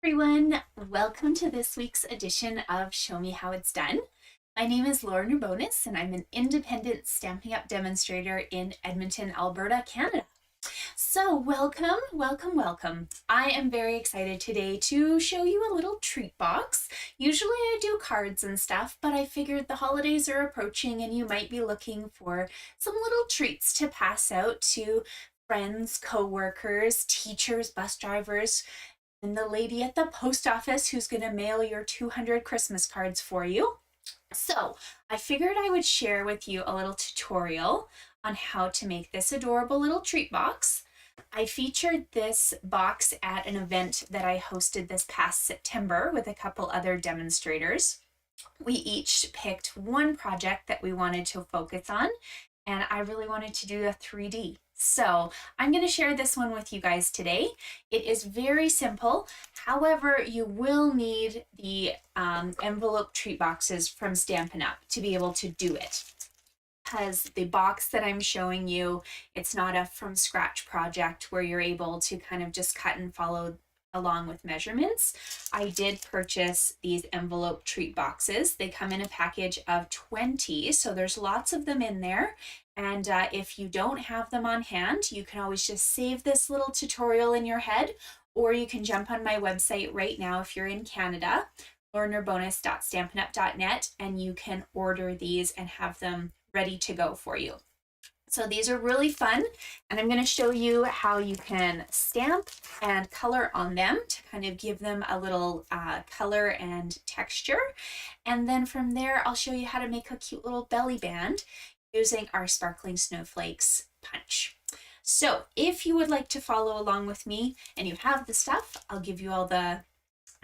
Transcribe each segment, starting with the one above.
Everyone, welcome to this week's edition of Show Me How It's Done. My name is Laura Nerbonis and I'm an independent Stampin' Up! Demonstrator in Edmonton, Alberta, Canada. So welcome. I am very excited today to show you a little treat box. Usually I do cards and stuff, but I figured the holidays are approaching and you might be looking for some little treats to pass out to friends, co-workers, teachers, bus drivers, and the lady at the post office who's going to mail your 200 Christmas cards for you. So I figured I would share with you a little tutorial on how to make this adorable little treat box. I featured this box at an event that I hosted this past September with a couple other demonstrators. We each picked one project that we wanted to focus on, and I really wanted to do a 3D. So I'm going to share this one with you guys today. It is very simple. However, you will need the envelope treat boxes from Stampin' Up! To be able to do it. Because the box that I'm showing you, it's not a from scratch project where you're able to kind of just cut and follow along with measurements. I did purchase these envelope treat boxes. They come in a package of 20, so there's lots of them in there. And if you don't have them on hand, you can always just save this little tutorial in your head, or you can jump on my website right now if you're in Canada, lauranerbonis.stampinup.net, and you can order these and have them ready to go for you. So these are really fun, and I'm going to show you how you can stamp and color on them to kind of give them a little color and texture. And then from there, I'll show you how to make a cute little belly band using our Sparkling Snowflakes punch. So if you would like to follow along with me and you have the stuff, I'll give you all the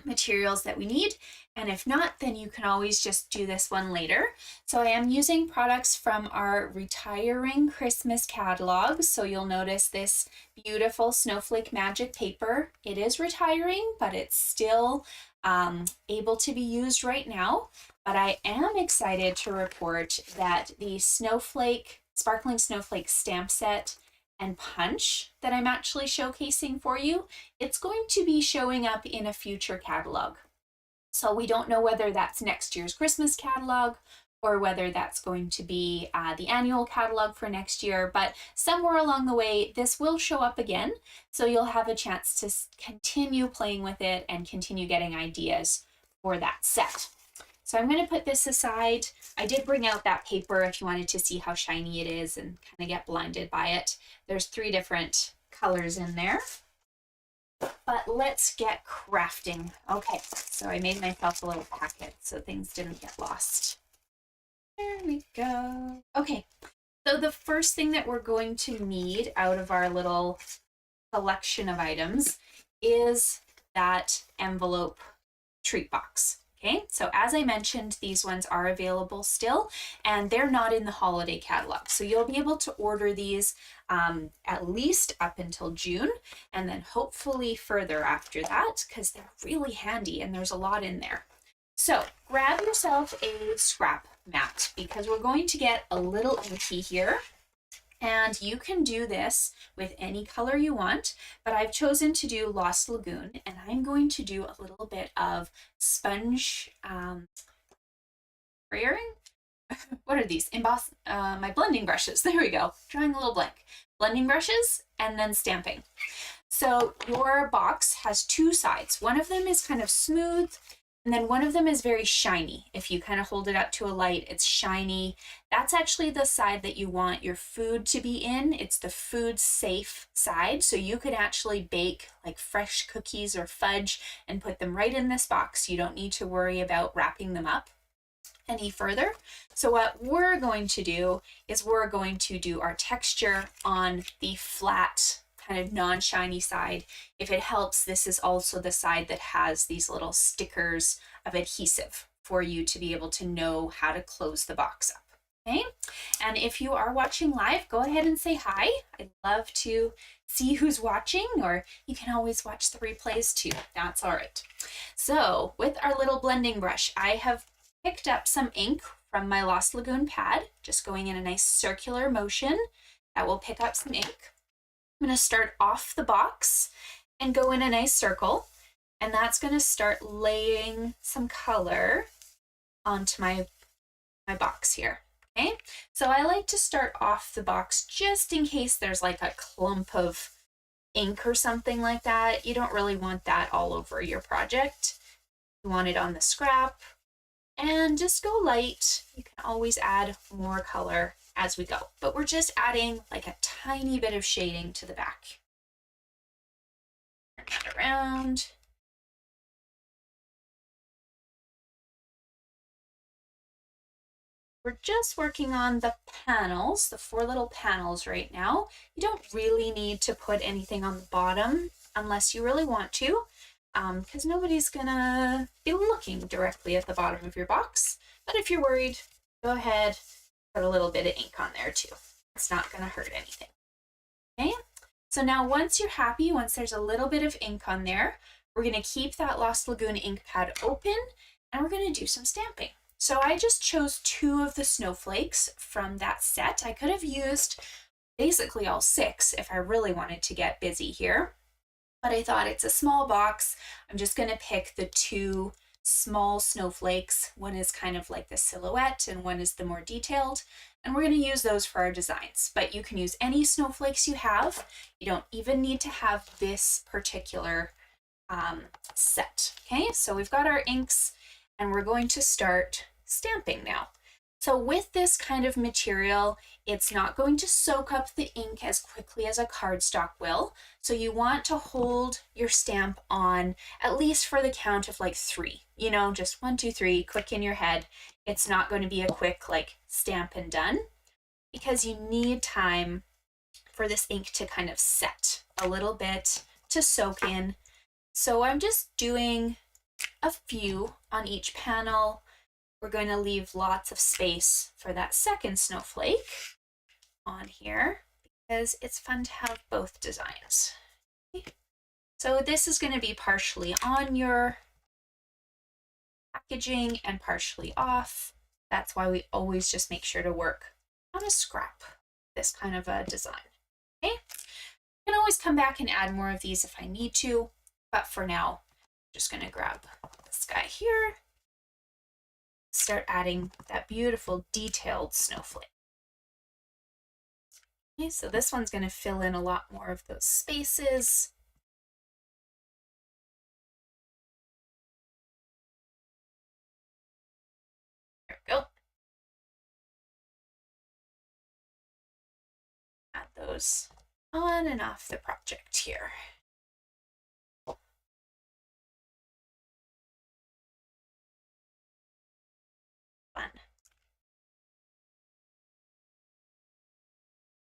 materials that we need, and if not, then you can always just do this one later. So I am using products from our retiring Christmas catalog, so you'll notice this beautiful snowflake magic paper. It is retiring, but it's still able to be used right now. But I am excited to report that the Sparkling Snowflake stamp set and punch that I'm actually showcasing for you, it's going to be showing up in a future catalog. So we don't know whether that's next year's Christmas catalog or whether that's going to be the annual catalog for next year, but somewhere along the way, this will show up again. So you'll have a chance to continue playing with it and continue getting ideas for that set. So I'm going to put this aside. I did bring out that paper if you wanted to see how shiny it is and kind of get blinded by it. There's 3 different colors in there. But let's get crafting. Okay, so I made myself a little packet so things didn't get lost. There we go. Okay, so the first thing that we're going to need out of our little collection of items is that envelope treat box. Okay, so as I mentioned, these ones are available still, and they're not in the holiday catalog. So you'll be able to order these at least up until June, and then hopefully further after that, because they're really handy and there's a lot in there. So grab yourself a scrap mat, because we're going to get a little inky here. And you can do this with any color you want, but I've chosen to do Lost Lagoon, and I'm going to do a little bit of sponge spraying. What are these? My blending brushes. There we go. Drawing a little blank. Blending brushes and then stamping. So your box has 2 sides. One of them is kind of smooth, and then one of them is very shiny. If you kind of hold it up to a light, it's shiny. That's actually the side that you want your food to be in. It's the food safe side. So you could actually bake like fresh cookies or fudge and put them right in this box. You don't need to worry about wrapping them up any further. So what we're going to do is we're going to do our texture on the flat kind of non-shiny side. If it helps, this is also the side that has these little stickers of adhesive for you to be able to know how to close the box up. Okay, and if you are watching live, go ahead and say hi. I'd love to see who's watching, or you can always watch the replays too. That's all right. So with our little blending brush, I have picked up some ink from my Lost Lagoon pad, just going in a nice circular motion. That will pick up some ink. I'm going to start off the box and go in a nice circle. and that's going to start laying some color onto my box here. Okay, so I like to start off the box just in case there's like a clump of ink or something like that. You don't really want that all over your project. You want it on the scrap, and just go light. You can always add more color as we go, but we're just adding like a tiny bit of shading to the back. Turn that around. We're just working on the panels, the 4 little panels right now. You don't really need to put anything on the bottom unless you really want to, because nobody's gonna be looking directly at the bottom of your box. But if you're worried, go ahead, put a little bit of ink on there too. It's not gonna hurt anything. Okay, so now once you're happy, once there's a little bit of ink on there, we're gonna keep that Lost Lagoon ink pad open, and we're gonna do some stamping. So I just chose 2 of the snowflakes from that set. I could have used basically all 6 if I really wanted to get busy here, but I thought it's a small box. I'm just going to pick the 2 small snowflakes. One is kind of like the silhouette and one is the more detailed, and we're going to use those for our designs. But you can use any snowflakes you have. You don't even need to have this particular set. Okay, so we've got our inks, and we're going to start stamping now. So with this kind of material, it's not going to soak up the ink as quickly as a cardstock will. So you want to hold your stamp on at least for the count of like 3, you know, just 1, 2, 3, quick in your head. It's not going to be a quick like stamp and done, because you need time for this ink to kind of set a little bit, to soak in. So I'm just doing a few on each panel. We're going to leave lots of space for that second snowflake on here because it's fun to have both designs. Okay. So this is going to be partially on your packaging and partially off. That's why we always just make sure to work on a scrap, this kind of a design. Okay, I can always come back and add more of these if I need to, but for now, I'm just going to grab this guy here, start adding that beautiful detailed snowflake. Okay, so this one's going to fill in a lot more of those spaces. There we go. Add those on and off the project here. Fun.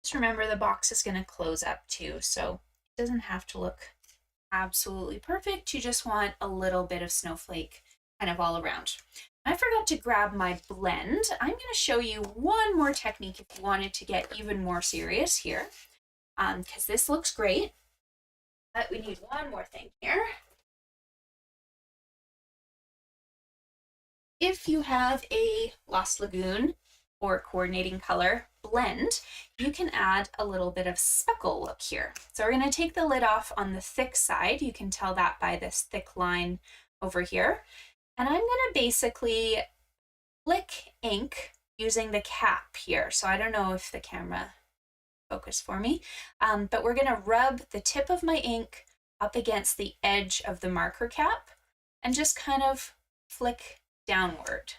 Just remember the box is going to close up too, so it doesn't have to look absolutely perfect. You just want a little bit of snowflake kind of all around. I forgot to grab my blend. I'm going to show you one more technique if you wanted to get even more serious here, because this looks great, but we need one more thing here. If you have a Lost Lagoon or coordinating color blend, you can add a little bit of speckle look here. So we're going to take the lid off on the thick side. You can tell that by this thick line over here. And I'm going to basically flick ink using the cap here. So I don't know if the camera focused for me, but we're going to rub the tip of my ink up against the edge of the marker cap and just kind of flick downward.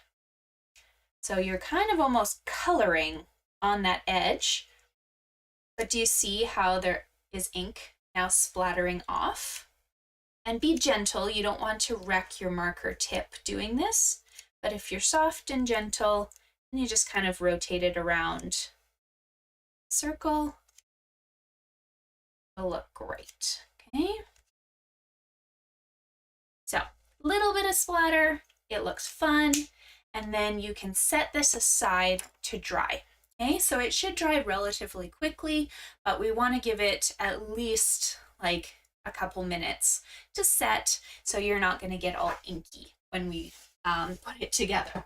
So you're kind of almost coloring on that edge, but do you see how there is ink now splattering off? And be gentle, you don't want to wreck your marker tip doing this, but if you're soft and gentle, then you just kind of rotate it around circle. It'll look great, okay? So, little bit of splatter, it looks fun, and then you can set this aside to dry. Okay, so it should dry relatively quickly, but we want to give it at least like a couple minutes to set so you're not going to get all inky when we put it together.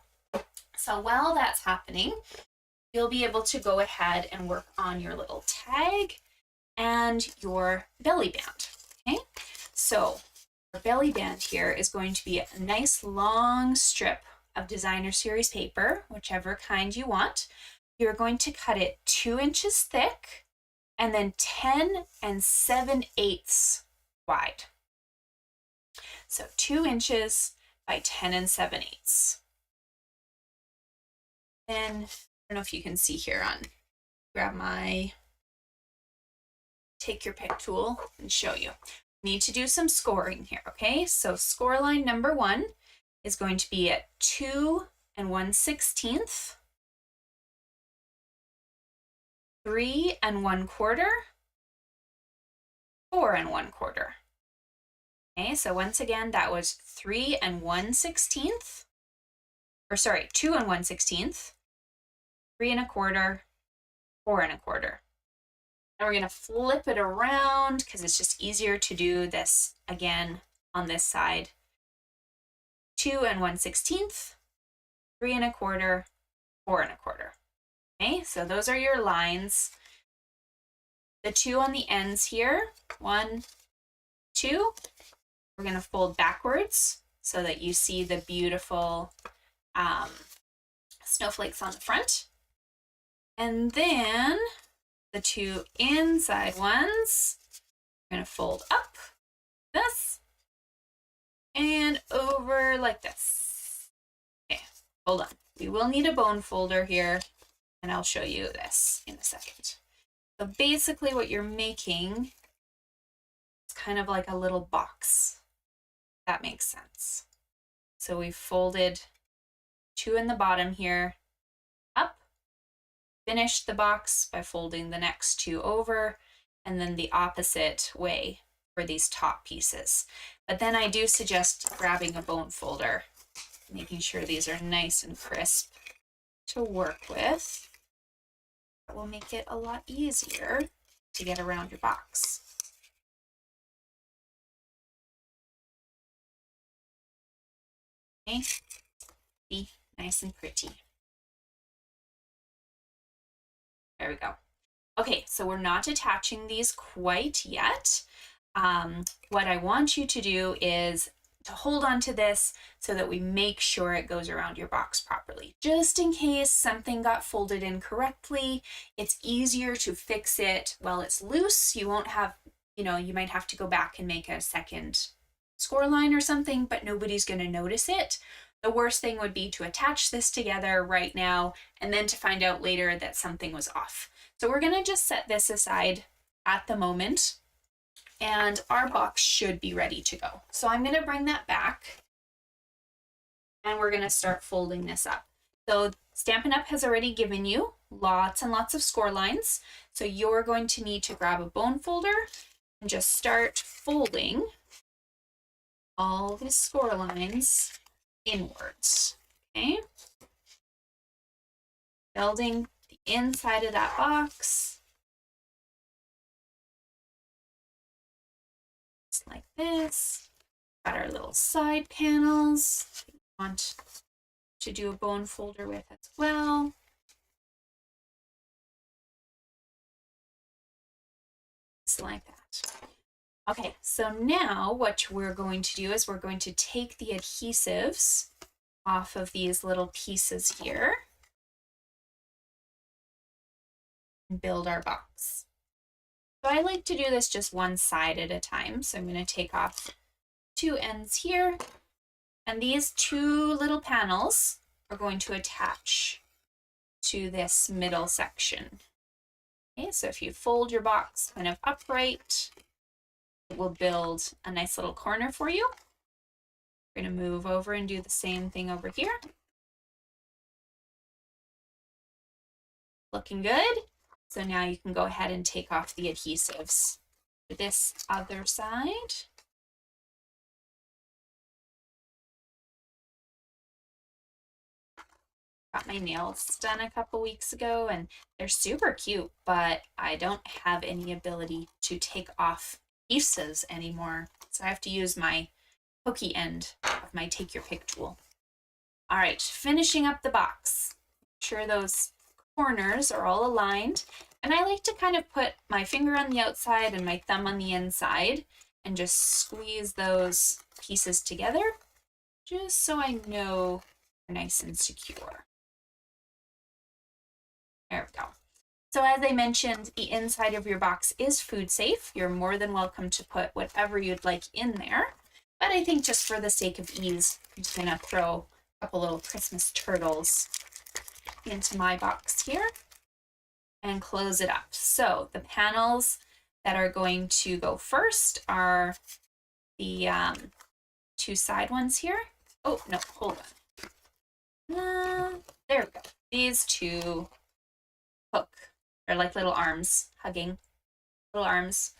So while that's happening, you'll be able to go ahead and work on your little tag and your belly band. Okay, so our belly band here is going to be a nice long strip of designer series paper, whichever kind you want. You're going to cut it 2 inches thick and then 10 7/8 wide. So 2 inches by 10 7/8. Then, I don't know if you can see here grab my take your pick tool and show you. Need to do some scoring here, okay? So score line number 1 is going to be at 2 1/16, 3 1/4, 4 1/4. Okay, so once again, that was 3 1/16, or sorry, 2 1/16, 3 1/4, 4 1/4. And we're going to flip it around because it's just easier to do this again on this side. 2 1/16, 3 1/4, 4 1/4. Okay, so those are your lines. The 2 on the ends here, 1, 2, we're going to fold backwards so that you see the beautiful snowflakes on the front. And then the 2 inside ones, we're going to fold up this and over like this. Okay, hold on. We will need a bone folder here, and I'll show you this in a second. So basically what you're making is kind of like a little box. That makes sense. So we folded 2 in the bottom here up, finished the box by folding the next 2 over, and then the opposite way for these top pieces. But then I do suggest grabbing a bone folder, making sure these are nice and crisp to work with. That will make it a lot easier to get around your box. Okay, be nice and pretty. There we go. Okay, so we're not attaching these quite yet. What I want you to do is to hold on to this so that we make sure it goes around your box properly. Just in case something got folded incorrectly, it's easier to fix it while it's loose. You won't have, you might have to go back and make a second score line or something, but nobody's going to notice it. The worst thing would be to attach this together right now and then to find out later that something was off. So we're going to just set this aside at the moment, and our box should be ready to go. So I'm going to bring that back, and we're going to start folding this up. So Stampin' Up! Has already given you lots and lots of score lines. So you're going to need to grab a bone folder and just start folding all these score lines inwards, okay? Building the inside of that box, just like this. Got our little side panels we want to do a bone folder with as well. Just like that. Okay, so now what we're going to do is we're going to take the adhesives off of these little pieces here and build our box. So I like to do this just one side at a time. So I'm going to take off 2 ends here, and these 2 little panels are going to attach to this middle section. Okay, so if you fold your box kind of upright, it will build a nice little corner for you. We're going to move over and do the same thing over here. Looking good. So now you can go ahead and take off the adhesives for this other side. Got my nails done a couple weeks ago, and they're super cute, but I don't have any ability to take off adhesives anymore. So I have to use my hooky end of my take your pick tool. All right, finishing up the box. Make sure those corners are all aligned. And I like to kind of put my finger on the outside and my thumb on the inside and just squeeze those pieces together just so I know they're nice and secure. There we go. So as I mentioned, the inside of your box is food safe. You're more than welcome to put whatever you'd like in there. But I think just for the sake of ease, I'm just gonna throw a couple little Christmas turtles into my box here and close it up. So the panels that are going to go first are the two side ones here. Oh, no, hold on. There we go. These two hook. They're like little arms, hugging little arms.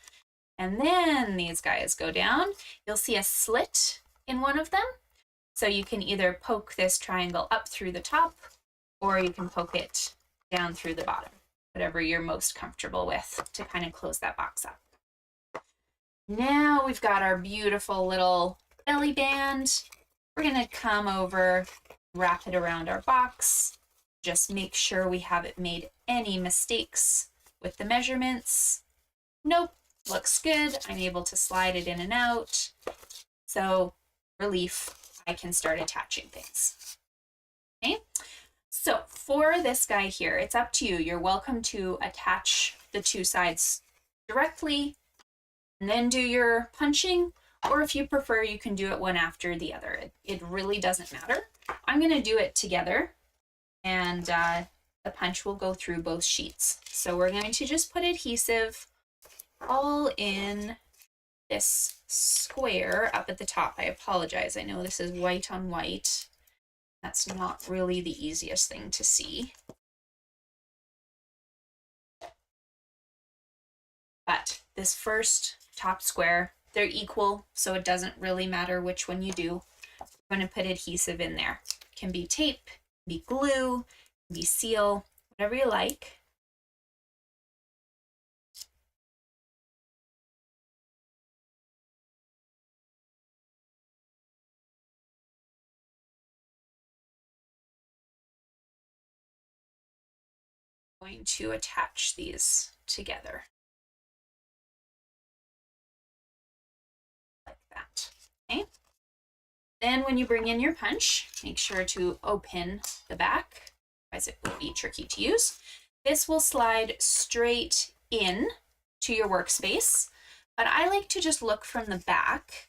And then these guys go down. You'll see a slit in one of them. So you can either poke this triangle up through the top, or you can poke it down through the bottom, whatever you're most comfortable with to kind of close that box up. Now we've got our beautiful little belly band. We're gonna come over, wrap it around our box. Just make sure we haven't made any mistakes with the measurements. Nope, looks good. I'm able to slide it in and out. So relief, I can start attaching things. Okay, so for this guy here, it's up to you. You're welcome to attach the two sides directly and then do your punching, or if you prefer, you can do it one after the other. It really doesn't matter. I'm gonna do it together, and the punch will go through both sheets. So we're going to just put adhesive all in this square up at the top. I apologize. I know this is white on white. That's not really the easiest thing to see. But this first top square, they're equal, so it doesn't really matter which one you do. I'm going to put adhesive in there. It can be tape, be glue, be seal, whatever you like. I'm going to attach these together like that. Okay. Then when you bring in your punch, make sure to open the back, otherwise it would be tricky to use. This will slide straight in to your workspace, but I like to just look from the back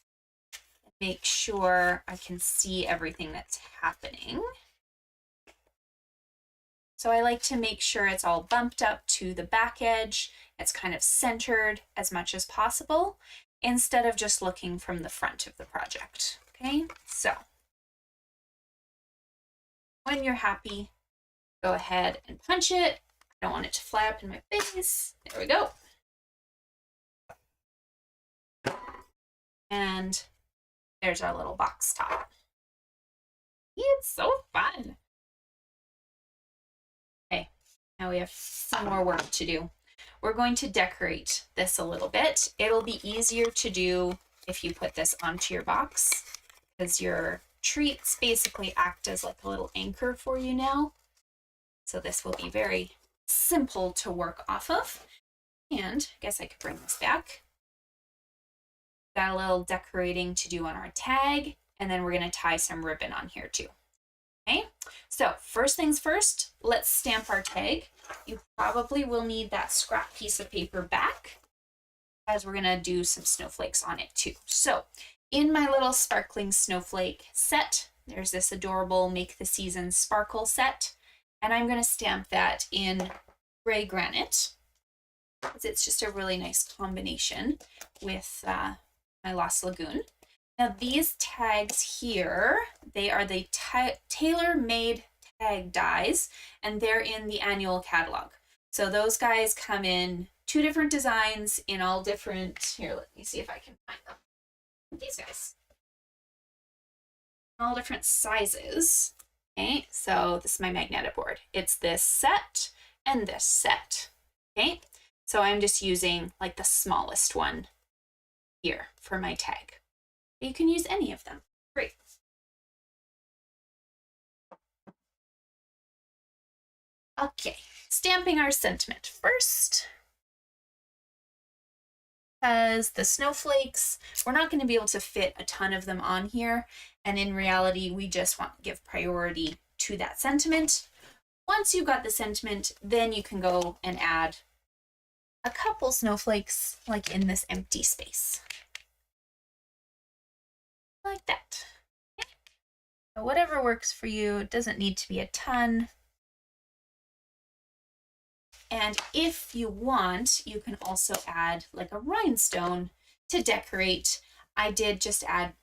and make sure I can see everything that's happening. So I like to make sure it's all bumped up to the back edge. It's kind of centered as much as possible instead of just looking from the front of the project. Okay, so when you're happy, go ahead and punch it. I don't want it to fly up in my face. There we go. And there's our little box top. It's so fun. Okay, now we have some more work to do. We're going to decorate this a little bit. It'll be easier to do if you put this onto your box, because your treats basically act as like a little anchor for you now. So this will be very simple to work off of. And I guess I could bring this back. Got a little decorating to do on our tag, and then we're going to tie some ribbon on here too. Okay, so first things first, let's stamp our tag. You probably will need that scrap piece of paper back, as we're going to do some snowflakes on it too. So in my little Sparkling Snowflake set, there's this adorable Make the Season Sparkle set, and I'm going to stamp that in gray granite, because it's just a really nice combination with my Lost Lagoon. Now these tags here, they are the Tailor made tag dies, and they're in the annual catalog. So those guys come in 2 different designs in all different, here, let me see if I can find them. These guys. All different sizes. Okay, so this is my magnetic board. It's this set and this set. Okay, so I'm just using like the smallest one here for my tag. You can use any of them. Great. Okay, stamping our sentiment first. because the snowflakes, we're not going to be able to fit a ton of them on here. And in reality, we just want to give priority to that sentiment. Once you've got the sentiment, then you can go and add a couple snowflakes like in this empty space. Like that. Okay. So whatever works for you, it doesn't need to be a ton. And if you want, you can also add like a rhinestone to decorate. I did just add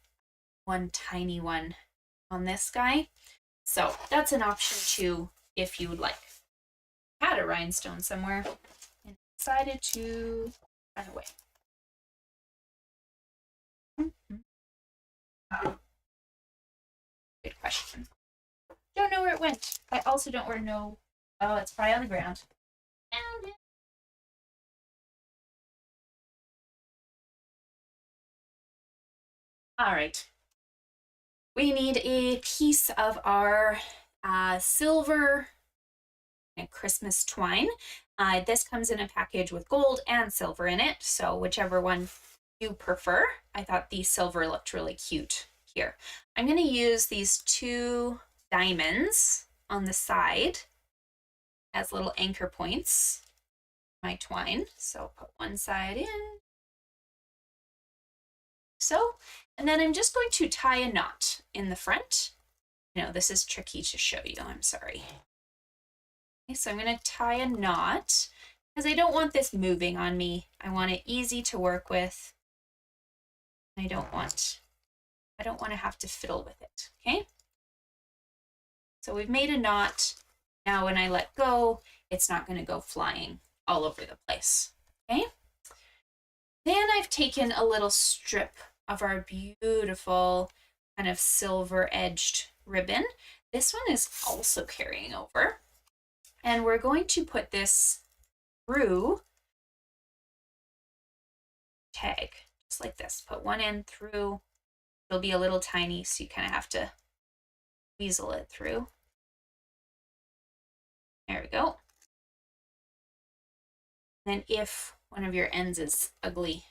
one tiny one on this guy. So that's an option too if you would like. Had a rhinestone somewhere and decided to run away. Good question. Don't know where it went. I also don't know. Oh, it's probably on the ground. Found it. All right. We need a piece of our silver Christmas twine. This comes in a package with gold and silver in it, so whichever one you prefer. I thought the silver looked really cute here. I'm going to use these 2 diamonds on the side as little anchor points, my twine. So put one side in, so, and then I'm just going to tie a knot in the front. No, this is tricky to show you, I'm sorry. Okay, so I'm going to tie a knot because I don't want this moving on me. I want it easy to work with. I don't want to have to fiddle with it, okay? So we've made a knot. Now when I let go, it's not going to go flying all over the place, okay? Then I've taken a little strip of our beautiful kind of silver edged ribbon. This one is also carrying over. And we're going to put this through tag, just like this. Put one end through. It'll be a little tiny, so you kind of have to weasel it through. There we go. Then if one of your ends is ugly,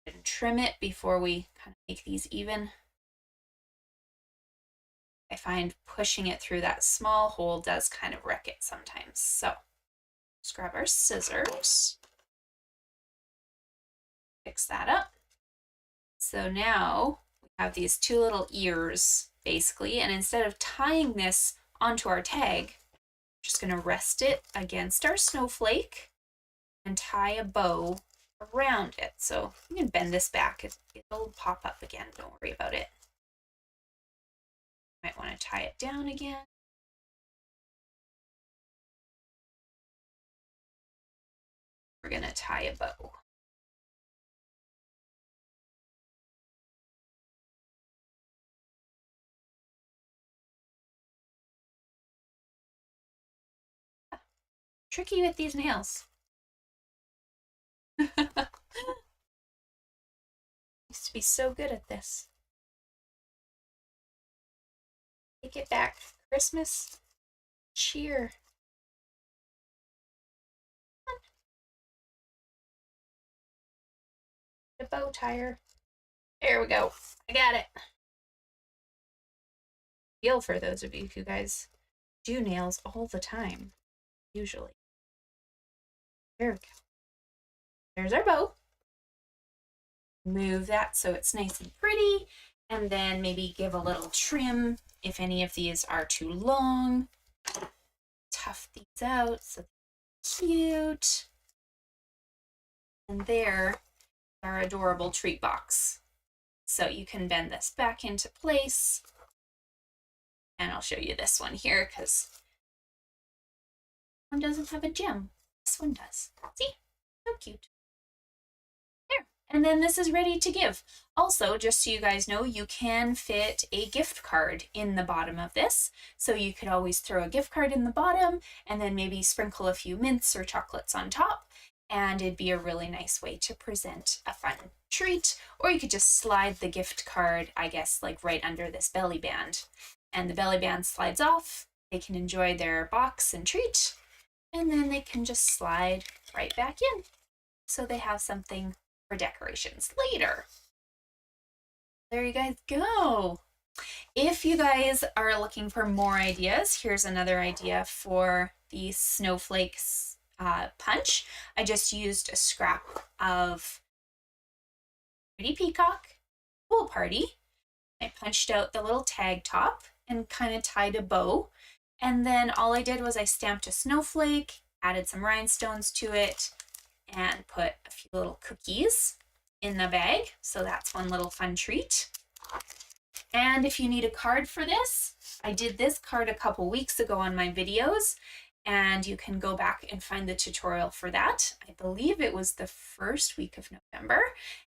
you can trim it before we kind of make these even. I find pushing it through that small hole does kind of wreck it sometimes. So let's grab our scissors, fix that up. So now we have these 2 little ears basically, and instead of tying this onto our tag, we're just going to rest it against our snowflake and tie a bow around it. So you can bend this back, it'll pop up again, don't worry about it. Might want to tie it down again. We're going to tie a bow. Tricky with these nails. Used to be so good at this. Take it back. Christmas cheer. The bow tire. There we go. I got it. Feel for those of you who guys do nails all the time, usually. There we go. There's our bow. Move that so it's nice and pretty, and then maybe give a little trim if any of these are too long. Tough these out so they're cute. And there, our adorable treat box. So you can bend this back into place. And I'll show you this one here because one doesn't have a gem. This one does. See? So cute. There. And then this is ready to give. Also, just so you guys know, you can fit a gift card in the bottom of this. So you could always throw a gift card in the bottom and then maybe sprinkle a few mints or chocolates on top. And it'd be a really nice way to present a fun treat. Or you could just slide the gift card, I guess, like right under this belly band. And the belly band slides off. They can enjoy their box and treat. And then they can just slide right back in. So they have something for decorations later. There you guys go. If you guys are looking for more ideas, here's another idea for the snowflakes punch. I just used a scrap of Pretty Peacock Pool Party. I punched out the little tag top and kind of tied a bow. And then all I did was I stamped a snowflake, added some rhinestones to it, and put a few little cookies in the bag. So that's one little fun treat. And if you need a card for this, I did this card a couple weeks ago on my videos, and you can go back and find the tutorial for that. I believe it was the first week of November,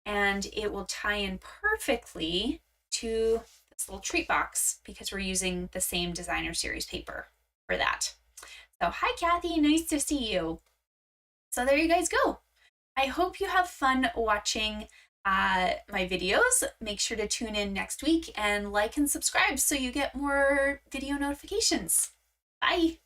and it will tie in perfectly to this little treat box because we're using the same designer series paper for that. So hi Kathy, nice to see you. So there you guys go. I hope you have fun watching my videos. Make sure to tune in next week and like and subscribe so you get more video notifications. Bye.